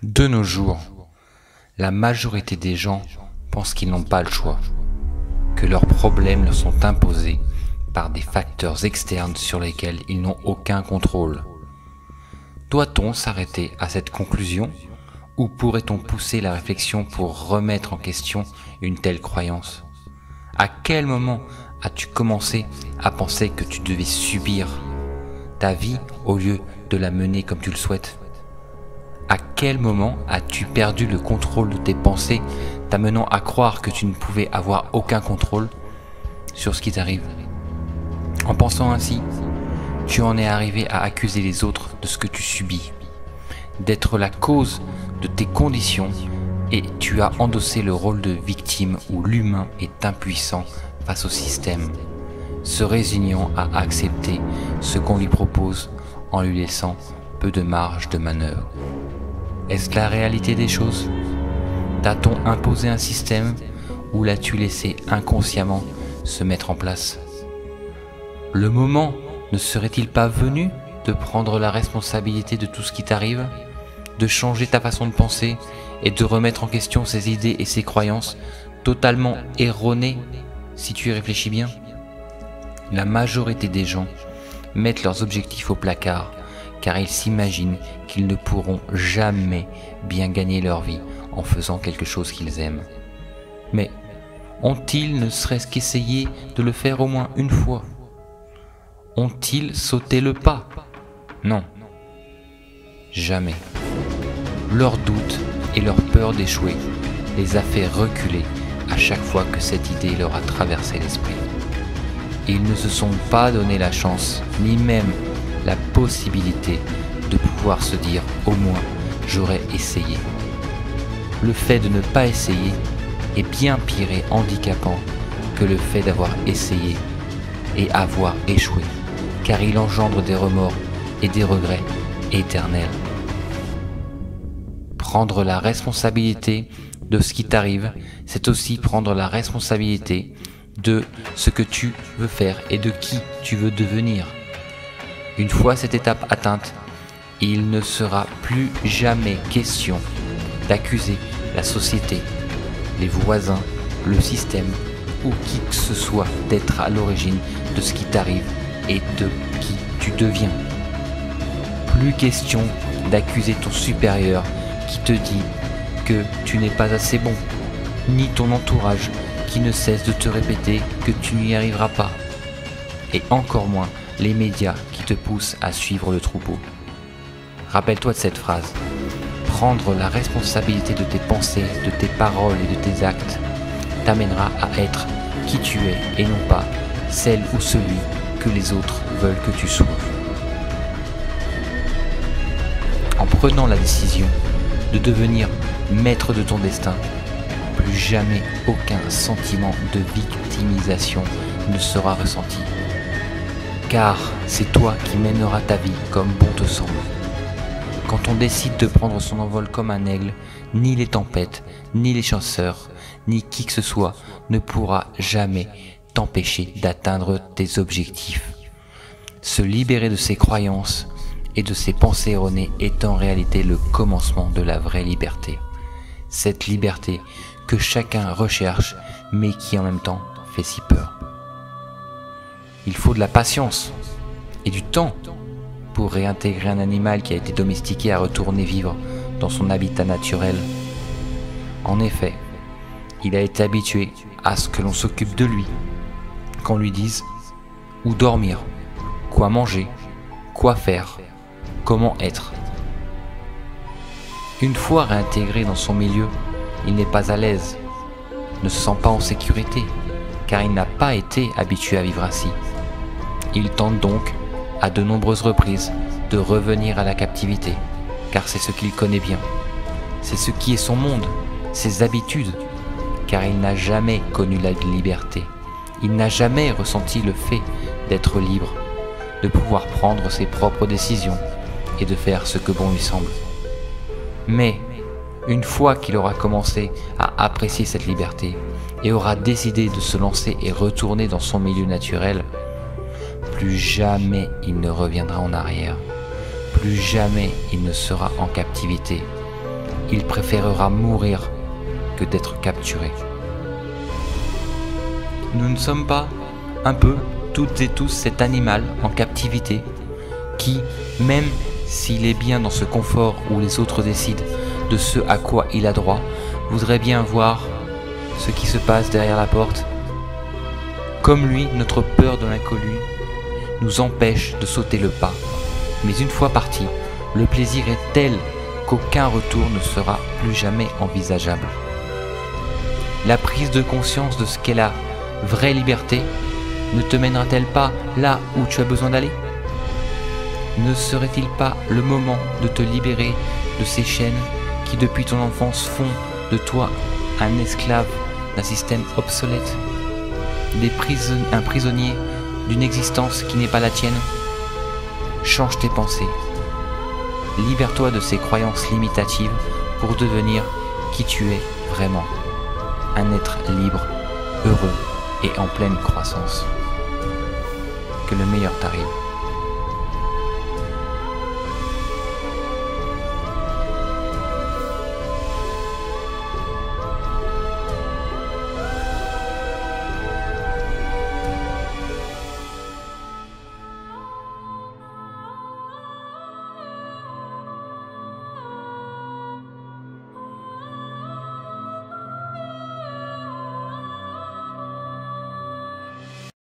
De nos jours, la majorité des gens pensent qu'ils n'ont pas le choix, que leurs problèmes leur sont imposés par des facteurs externes sur lesquels ils n'ont aucun contrôle. Doit-on s'arrêter à cette conclusion ou pourrait-on pousser la réflexion pour remettre en question une telle croyance? À quel moment as-tu commencé à penser que tu devais subir ta vie au lieu de la mener comme tu le souhaites? À quel moment as-tu perdu le contrôle de tes pensées, t'amenant à croire que tu ne pouvais avoir aucun contrôle sur ce qui t'arrive? En pensant ainsi, tu en es arrivé à accuser les autres de ce que tu subis, d'être la cause de tes conditions, et tu as endossé le rôle de victime où l'humain est impuissant face au système, se résignant à accepter ce qu'on lui propose en lui laissant peu de marge de manœuvre. Est-ce la réalité des choses? T'a-t-on imposé un système ou l'as-tu laissé inconsciemment se mettre en place? Le moment ne serait-il pas venu de prendre la responsabilité de tout ce qui t'arrive, de changer ta façon de penser et de remettre en question ces idées et ces croyances totalement erronées si tu y réfléchis bien? La majorité des gens mettent leurs objectifs au placard car ils s'imaginent qu'ils ne pourront jamais bien gagner leur vie en faisant quelque chose qu'ils aiment. Mais ont-ils ne serait-ce qu'essayé de le faire au moins une fois? Ont-ils sauté le pas? Non, jamais. Leur doute et leur peur d'échouer les a fait reculer à chaque fois que cette idée leur a traversé l'esprit. Ils ne se sont pas donné la chance, ni même la possibilité de pouvoir se dire au moins j'aurais essayé. Le fait de ne pas essayer est bien pire et handicapant que le fait d'avoir essayé et avoir échoué, car il engendre des remords et des regrets éternels. Prendre la responsabilité de ce qui t'arrive, c'est aussi prendre la responsabilité de ce que tu veux faire et de qui tu veux devenir. Une fois cette étape atteinte, il ne sera plus jamais question d'accuser la société, les voisins, le système ou qui que ce soit d'être à l'origine de ce qui t'arrive et de qui tu deviens. Plus question d'accuser ton supérieur qui te dit que tu n'es pas assez bon, ni ton entourage qui ne cesse de te répéter que tu n'y arriveras pas, et encore moins les médias qui te poussent à suivre le troupeau. Rappelle-toi de cette phrase: prendre la responsabilité de tes pensées, de tes paroles et de tes actes t'amènera à être qui tu es et non pas celle ou celui que les autres veulent que tu sois. En prenant la décision de devenir maître de ton destin, plus jamais aucun sentiment de victimisation ne sera ressenti. Car c'est toi qui mèneras ta vie comme bon te semble. Quand on décide de prendre son envol comme un aigle, ni les tempêtes, ni les chasseurs, ni qui que ce soit ne pourra jamais t'empêcher d'atteindre tes objectifs. Se libérer de ses croyances et de ses pensées erronées est en réalité le commencement de la vraie liberté. Cette liberté que chacun recherche, mais qui en même temps fait si peur. Il faut de la patience et du temps pour réintégrer un animal qui a été domestiqué à retourner vivre dans son habitat naturel. En effet, il a été habitué à ce que l'on s'occupe de lui, qu'on lui dise où dormir, quoi manger, quoi faire, comment être. Une fois réintégré dans son milieu, il n'est pas à l'aise, ne se sent pas en sécurité, car il n'a pas été habitué à vivre ainsi. Il tente donc, à de nombreuses reprises, de revenir à la captivité, car c'est ce qu'il connaît bien. C'est ce qui est son monde, ses habitudes, car il n'a jamais connu la liberté. Il n'a jamais ressenti le fait d'être libre, de pouvoir prendre ses propres décisions et de faire ce que bon lui semble. Mais, une fois qu'il aura commencé à apprécier cette liberté et aura décidé de se lancer et retourner dans son milieu naturel, plus jamais il ne reviendra en arrière, plus jamais il ne sera en captivité, il préférera mourir que d'être capturé. Nous ne sommes pas un peu, toutes et tous, cet animal en captivité qui, même s'il est bien dans ce confort où les autres décident de ce à quoi il a droit, voudrait bien voir ce qui se passe derrière la porte. Comme lui, notre peur de l'inconnu nous empêche de sauter le pas. Mais une fois parti, le plaisir est tel qu'aucun retour ne sera plus jamais envisageable. La prise de conscience de ce qu'est la vraie liberté ne te mènera-t-elle pas là où tu as besoin d'aller? Ne serait-il pas le moment de te libérer de ces chaînes qui depuis ton enfance font de toi un esclave d'un système obsolète, un prisonnier d'une existence qui n'est pas la tienne? Change tes pensées, libère-toi de ces croyances limitatives pour devenir qui tu es vraiment, un être libre, heureux et en pleine croissance. Que le meilleur t'arrive.